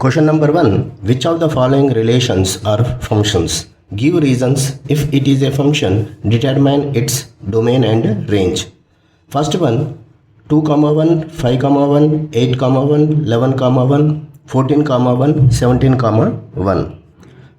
Question number 1. Which of the following relations are functions? Give reasons. If it is a function, determine its domain and range. First one, 2, 1, 5, 1, 8, 1, 11, 1, 14, 1, 17, 1.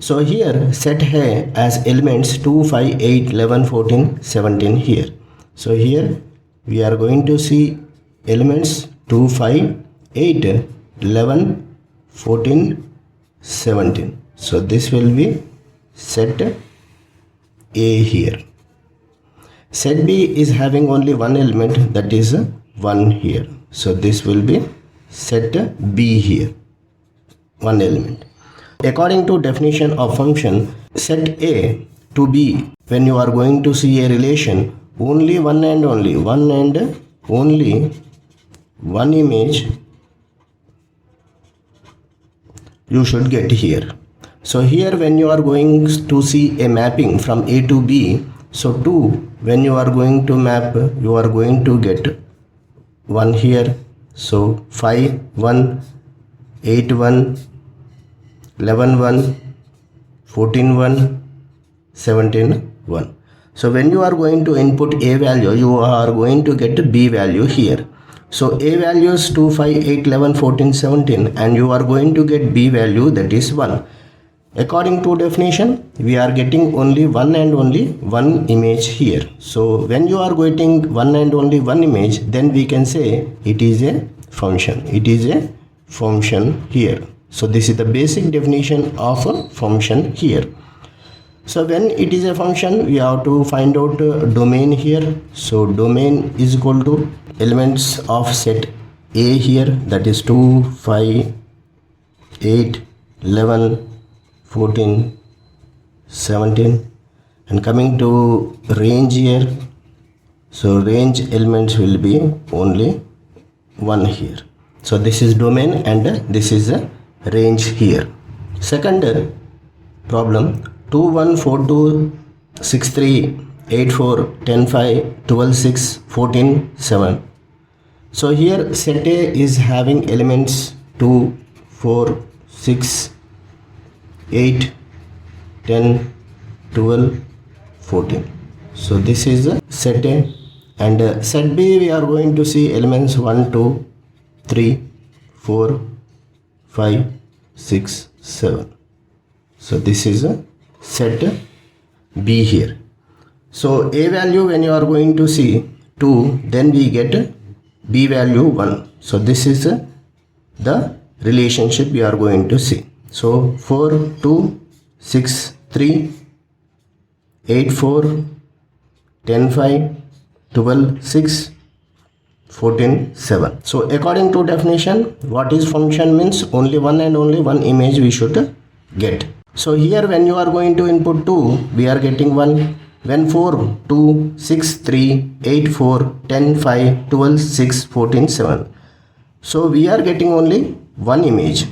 So here set hai as elements 2, 5, 8, 11, 14, 17 here. So here we are going to see elements 2, 5, 8, 11, 14, 17. So this will be set A here. Set B is having only one element, that is 1 here. So this will be set B here, one element. According to definition of function, set A to B, when you are going to see a relation, only one image you should get here. So here when you are going to see a mapping from A to B, so 2, when you are going to map, you are going to get 1 here. So 5, 1, 8, 1, 11, 1, 14, 1, 17, 1. So when you are going to input A value, you are going to get B value here. So A value is 2, 5, 8, 11, 14, 17 and you are going to get B value, that is 1. According to definition, we are getting only one and only one image here. So when you are getting one and only one image, then we can say it is a function. It is a function here. So this is the basic definition of a function here. So when it is a function, we have to find out domain here. So domain is equal to elements of set A here, that is 2, 5, 8, 11, 14, 17, and coming to range here, so range elements will be only 1 here. So this is domain and this is a range here. Second problem, 2, 1, 4, 2, 6, 3, 8, 4, 10, 5, 12, 6, 14, 7. So here set A is having elements 2, 4, 6, 8, 10, 12, 14. So this is set A, and set B we are going to see elements 1, 2, 3, 4, 5, 6, 7. So this is set B here. So A value when you are going to see 2, then we get B value 1. So this is the relationship we are going to see. So 4, 2, 6, 3, 8, 4, 10, 5, 12, 6, 14, 7. So according to definition, what is function means only one and only one image we should get. So here when you are going to input 2, we are getting 1. When 4, 2, 6, 3, 8, 4, 10, 5, 12, 6, 14, 7. So we are getting only one image.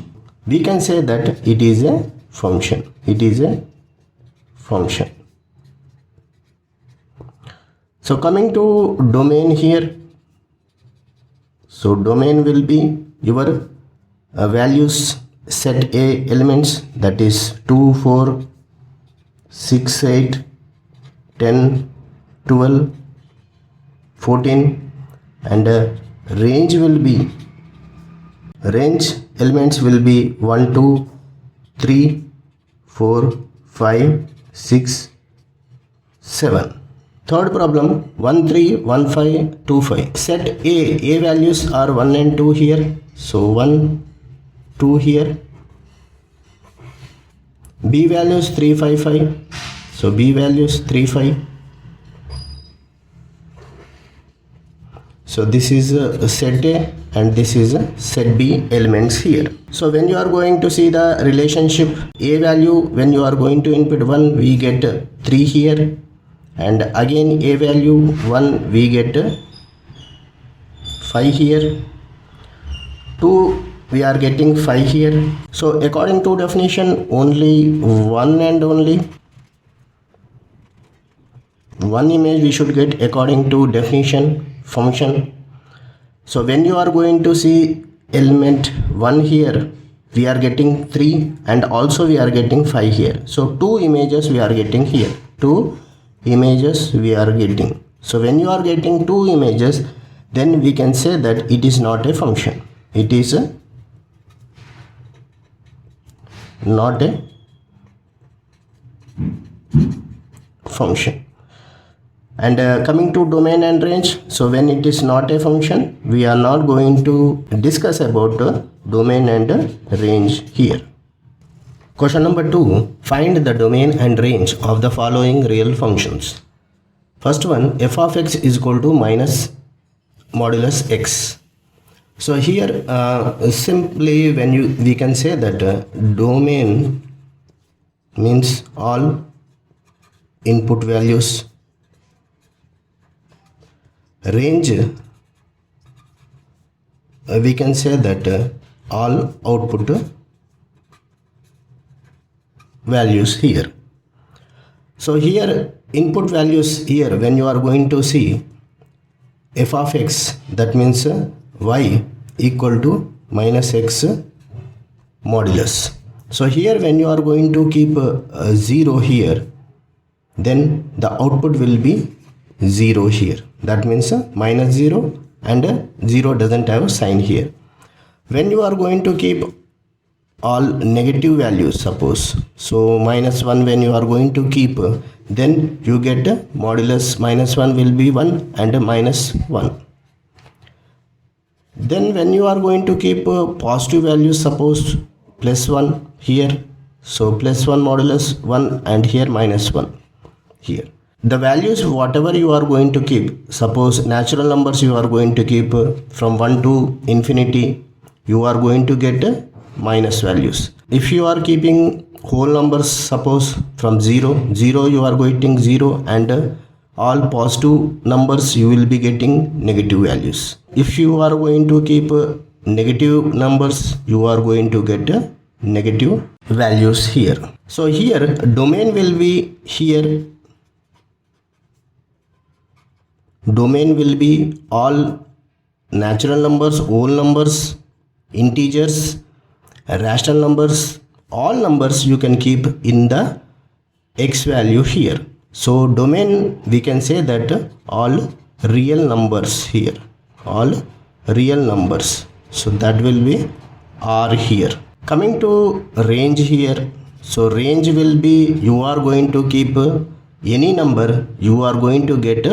We can say that it is a function. It is a function. So coming to domain here. So domain will be your values set A elements, that is 2, 4, 6, 8, 10, 12, 14, and range will be, range elements will be 1, 2, 3, 4, 5, 6, 7. Third problem, 1, 3, 1, 5, 2, 5. Set A values are 1 and 2 here. So 1, 2 here. B values 3, 5, 5. So B values 3, 5. So this is set A and this is set B elements here. So when you are going to see the relationship, A value when you are going to input 1, we get 3 here, and again A value 1 we get 5 here, 2 we are getting 5 here. So according to definition, only one and only one image we should get according to definition function. So when you are going to see element 1 here, we are getting 3 and also we are getting 5 here. So 2 images we are getting here. 2 images we are getting. So when you are getting 2 images, then we can say that it is not a function. It is not a function. And coming to domain and range, so when it is not a function, we are not going to discuss about domain and range here. Question number 2, find the domain and range of the following real functions. First one, f of x is equal to minus modulus x. So here simply when we can say that domain means all input values, range we can say that all output values here. So here input values, here when you are going to see f of x, that means y equal to minus x modulus. So here when you are going to keep 0 here, then the output will be 0 here. That means minus 0 and 0 doesn't have a sign here. When you are going to keep all negative values, suppose, so minus 1 when you are going to keep, then you get modulus minus 1 will be 1 and minus 1. Then when you are going to keep positive values, suppose plus 1 here, so plus 1 modulus 1 and here minus 1 here. The values whatever you are going to keep, suppose natural numbers you are going to keep from 1 to infinity, you are going to get minus values. If you are keeping whole numbers, suppose from 0 you are getting 0 and all positive numbers you will be getting negative values. If you are going to keep negative numbers, you are going to get negative values here. So here domain will be here. Domain will be all natural numbers, whole numbers, integers, rational numbers, all numbers you can keep in the x value here. So domain we can say that all real numbers here, all real numbers. So that will be R here. Coming to range here, so range will be you are going to keep any number, you are going to get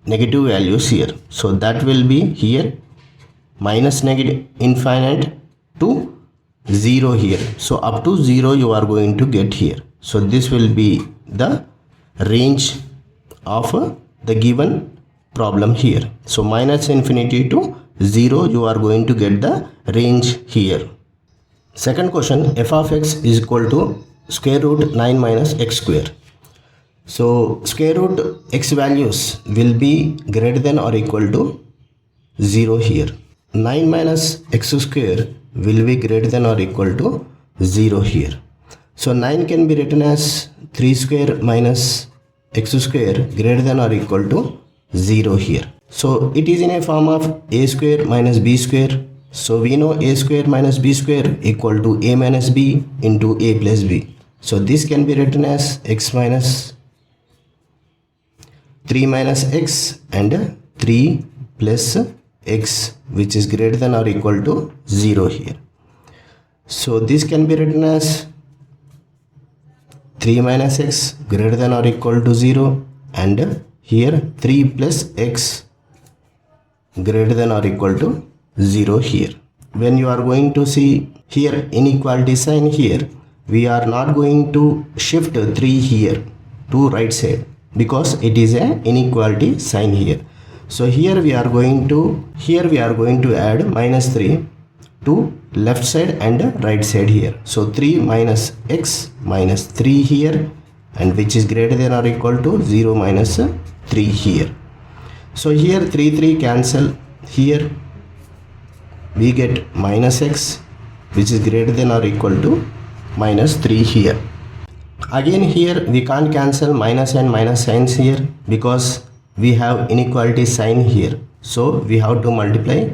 negative values here. So that will be here minus negative infinite to 0 here. So up to 0 you are going to get here. So this will be the range of the given problem here. So minus infinity to 0 you are going to get the range here. Second question, f of x is equal to square root 9 minus x square. So square root x values will be greater than or equal to 0 here. 9 minus x square will be greater than or equal to 0 here. So 9 can be written as 3 square minus x square greater than or equal to 0 here. So it is in a form of a square minus b square. So we know a square minus b square equal to a minus b into a plus b. So this can be written as x minus 3 minus x and 3 plus x, which is greater than or equal to 0 here. So this can be written as 3 minus x greater than or equal to 0 and here 3 plus x greater than or equal to 0 here. When you are going to see here inequality sign here, we are not going to shift 3 here to right side because it is an inequality sign here. So here we are going to add minus 3 to left side and right side here. So 3 minus x minus 3 here, and which is greater than or equal to 0 minus 3 here. So here 3 cancel, here we get minus x, which is greater than or equal to minus 3 here. Again here we can't cancel minus and minus signs here because we have inequality sign here. So we have to multiply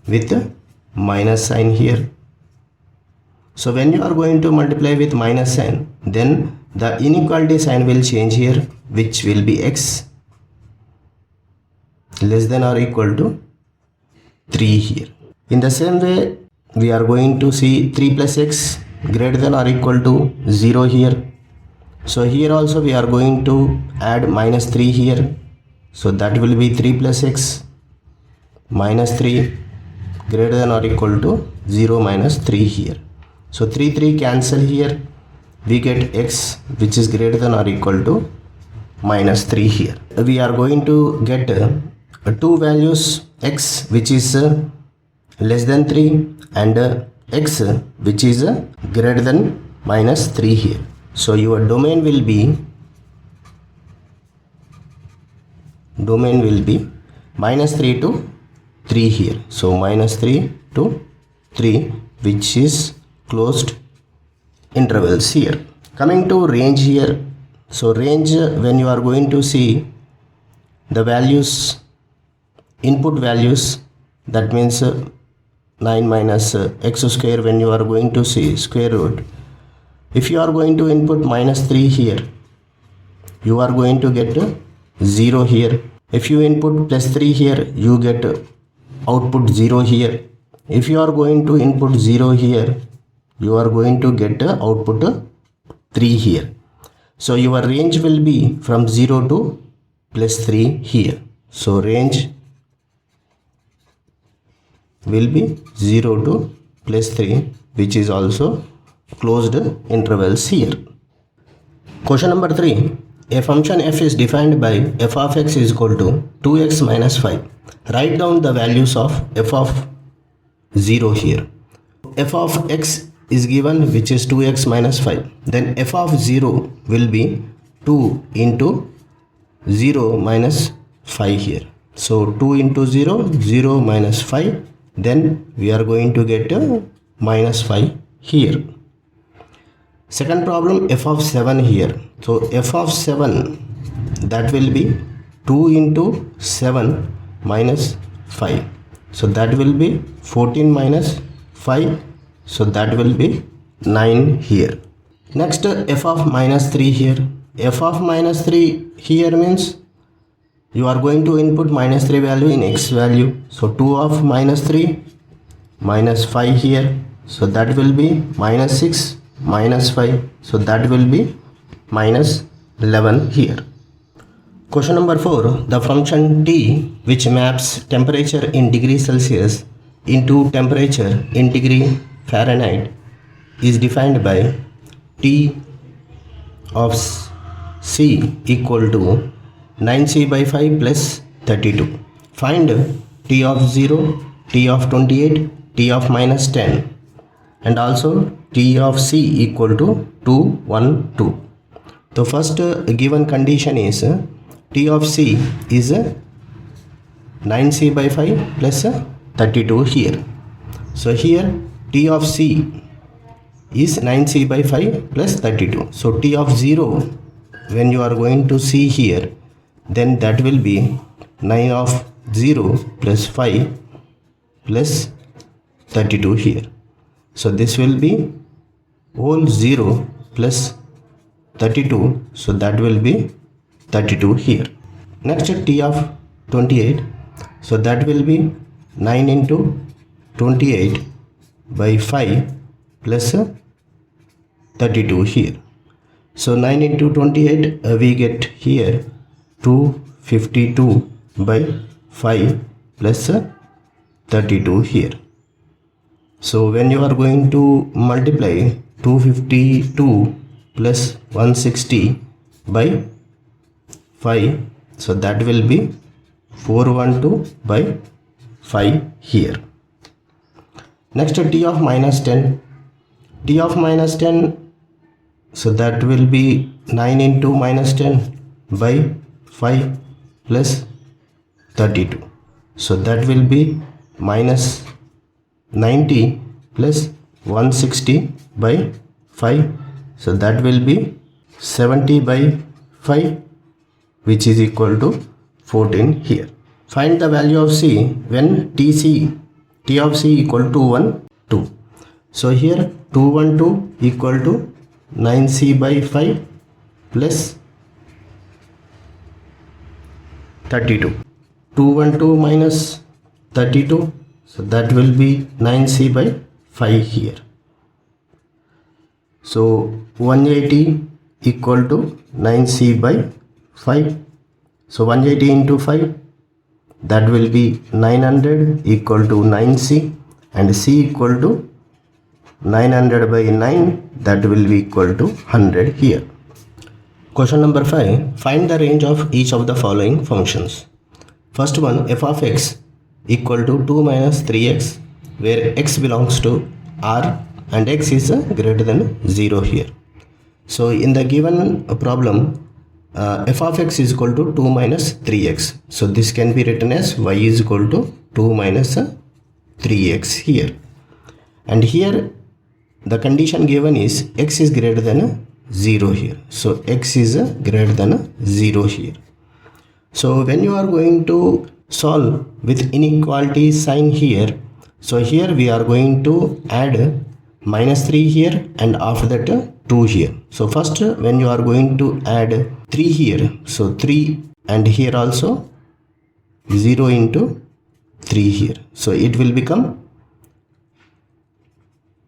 with minus sign here. So when you are going to multiply with minus sign, then the inequality sign will change here, which will be x less than or equal to 3 here. In the same way, we are going to see 3 plus x greater than or equal to 0 here. So here also we are going to add minus 3 here. So that will be 3 plus x minus 3 greater than or equal to 0 minus 3 here. So 3 cancel here. We get x which is greater than or equal to minus 3 here. We are going to get two values, x which is less than 3 and x which is greater than minus 3 here. So your domain will be minus 3 to 3 here. So minus 3 to 3, which is closed intervals here. Coming to range here. So range, when you are going to see the values, input values, that means 9 minus x square, when you are going to see square root. If you are going to input minus 3 here, you are going to get 0 here. If you input plus 3 here, you get output 0 here. If you are going to input 0 here, you are going to get output 3 here. So your range will be from 0 to plus 3 here. So range will be 0 to plus 3, which is also closed intervals here. Question number 3. A function f is defined by f of x is equal to 2x minus 5. Write down the values of f of 0 here. F of x is given, which is 2x minus 5. Then f of 0 will be 2 into 0 minus 5 here. So 2 into 0, 0 minus 5. Then we are going to get minus 5 here. Second problem, f of 7 here. So f of 7, that will be 2 into 7 minus 5. So that will be 14 minus 5. So that will be 9 here. Next, f of minus 3 here. F of minus 3 here means you are going to input minus 3 value in x value. So 2 of minus 3 minus 5 here. So that will be minus 6 minus 5. So that will be minus 11 here. Question number 4. The function t, which maps temperature in degrees Celsius into temperature in degree Fahrenheit, is defined by t of c equal to 9c by 5 plus 32. Find t of 0, t of 28, t of minus 10, and also t of c equal to 2, 1, 2. The first given condition is t of c is 9c by 5 plus 32 here. So here t of c is 9c by 5 plus 32. So t of 0, when you are going to see here, then that will be 9 of 0 plus 5 plus 32 here. So this will be whole 0 plus 32. So that will be 32 here. Next, t of 28. So that will be 9 into 28 by 5 plus 32 here. So 9 into 28, we get here 252 by 5 plus 32 here. So when you are going to multiply 252 plus 160 by 5, so that will be 412 by 5 here. Next, t of minus 10. T of minus 10, so that will be 9 into minus 10 by 5 plus 32. So that will be minus 90 plus 160 by 5. So that will be 70 by 5, which is equal to 14 here. Find the value of c when t of c equal to 1, 2. So here 212 equal to 9c by 5 plus 32. 212 minus 32, so that will be 9c by 5 here. So 180 equal to 9c by 5. So 180 into 5, that will be 900 equal to 9c, and c equal to 900 by 9, that will be equal to 100 here. Question number 5. Find the range of each of the following functions. First one, f of x equal to 2 minus 3x, where x belongs to R and x is greater than 0 here. So in the given problem, f of x is equal to 2 minus 3x. So this can be written as y is equal to 2 minus 3x here. And here the condition given is x is greater than 0 here. So x is greater than 0 here. So when you are going to solve with inequality sign here, so here we are going to add minus 3 here and after that 2 here. So first when you are going to add 3 here, so 3 and here also 0 into 3 here. So it will become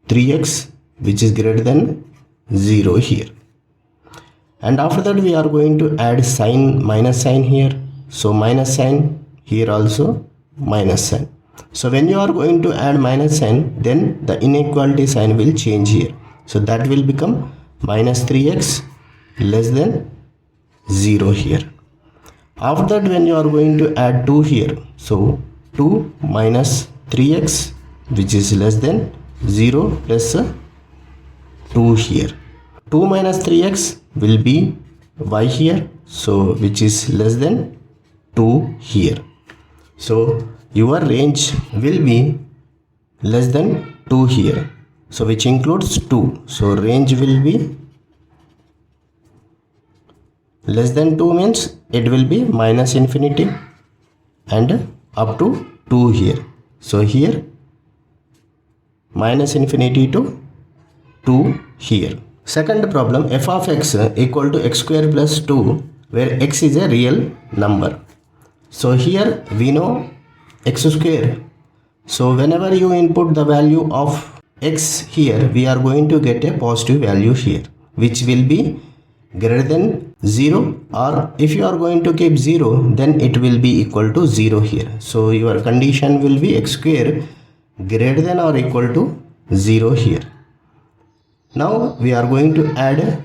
3x which is greater than 0 here. And after that we are going to add sign, minus sign here. So minus sign here also minus sign. So when you are going to add minus sign, then the inequality sign will change here. So that will become minus 3x less than 0 here. After that when you are going to add 2 here, so 2 minus 3x which is less than 0 plus 2 here. 2 minus 3x will be y here, so which is less than 2 here. So your range will be less than 2 here, so which includes 2. So range will be less than 2 means it will be minus infinity and up to 2 here. So here minus infinity to 2 here. Second problem, f of x equal to x square plus 2, where x is a real number. So here we know x square. So whenever you input the value of x here, we are going to get a positive value here, which will be greater than 0, or if you are going to keep 0, then it will be equal to 0 here. So your condition will be x square greater than or equal to 0 here. Now we are going to add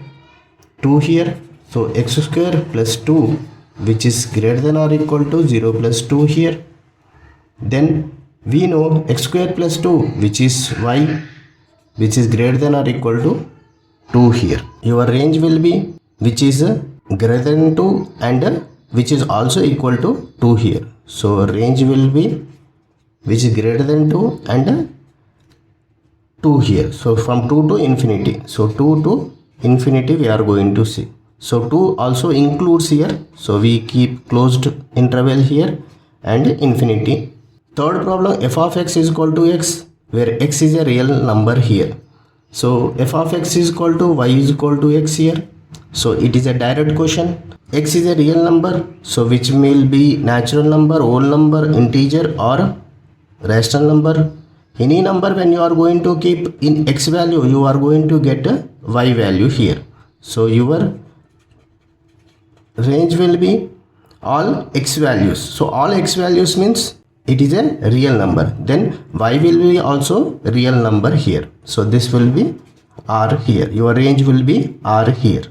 2 here. So x square plus 2 which is greater than or equal to 0 plus 2 here. Then we know x square plus 2 which is y which is greater than or equal to 2 here. Your range will be which is greater than 2 and which is also equal to 2 here. So range will be which is greater than 2 and 2 here. So from 2 to infinity. So 2 to infinity we are going to see. So 2 also includes here. So we keep closed interval here and infinity. Third problem, f of x is equal to x, where x is a real number here. So f of x is equal to y is equal to x here. So it is a direct question. X is a real number. So which will be natural number, whole number, integer or rational number. Any number when you are going to keep in x value, you are going to get a y value here. So your range will be all x values. So all x values means it is a real number. Then y will be also real number here. So this will be r here. Your range will be r here.